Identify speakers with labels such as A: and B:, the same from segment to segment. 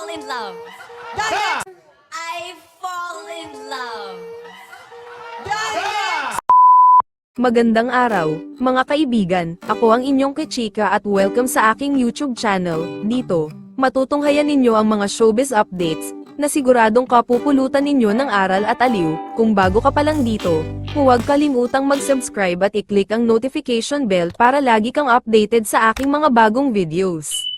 A: fall in love. I fall in love.
B: Magandang araw, mga kaibigan, ako ang inyong Kichika at welcome sa aking YouTube channel. Dito, matutunghayan ninyo ang mga showbiz updates, na siguradong kapupulutan ninyo ng aral at aliw. Kung bago ka pa lang dito, huwag kalimutang mag-subscribe at i-click ang notification bell para lagi kang updated sa aking mga bagong videos.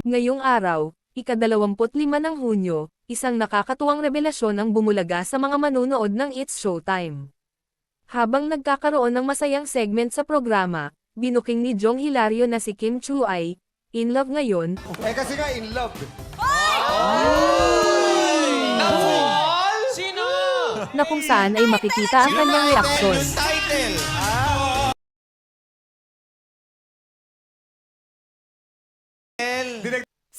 B: Ngayong araw, ika-25 ng Hunyo, isang nakakatuwang revelasyon ang bumulaga sa mga manunood ng It's Showtime. Habang nagkakaroon ng masayang segment sa programa, binuking ni Jong Hilario na si Kim Chu ay in love ngayon,
C: Kasi nga in love.
D: Sino?
B: na kung saan ay makikita ang kanyang reaksyon.
C: Title.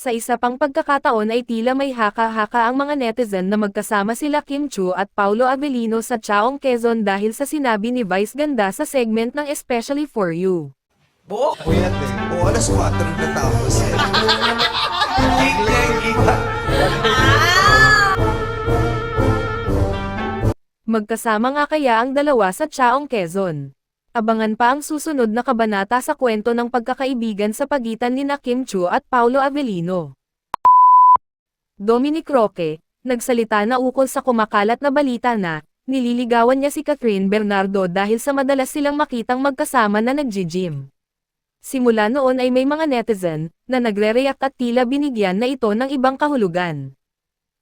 B: Sa isa pang pagkakataon ay tila may haka-haka ang mga netizen na magkasama sila Kim Chu at Paulo Avellino sa Chaong Quezon dahil sa sinabi ni Vice Ganda sa segment ng Especially For You.
C: Puyat eh. O, alas 4 na tapos.
B: Magkasama nga kaya ang dalawa sa Chaong Quezon. Abangan pa ang susunod na kabanata sa kwento ng pagkakaibigan sa pagitan ni Kim Chu at Paulo Avellino. Dominic Roque, nagsalita na ukol sa kumakalat na balita na, nililigawan niya si Catherine Bernardo dahil sa madalas silang makitang magkasama na nagji-gym. Simula noon ay may mga netizen, na nagre-react at tila binigyan na ito ng ibang kahulugan.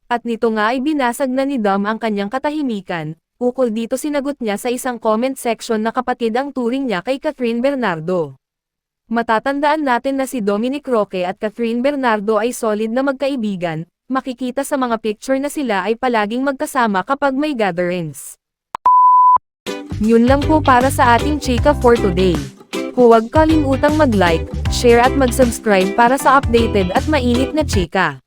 B: At nito nga ay binasag na ni Dom ang kanyang katahimikan. Ukol dito sinagot niya sa isang comment section na kapatid ang turing niya kay Catherine Bernardo. Matatandaan natin na si Dominic Roque at Catherine Bernardo ay solid na magkaibigan, makikita sa mga picture na sila ay palaging magkasama kapag may gatherings. Yun lang po para sa ating chika for today. Huwag kalimutang mag-like, share at mag-subscribe para sa updated at mainit na chika.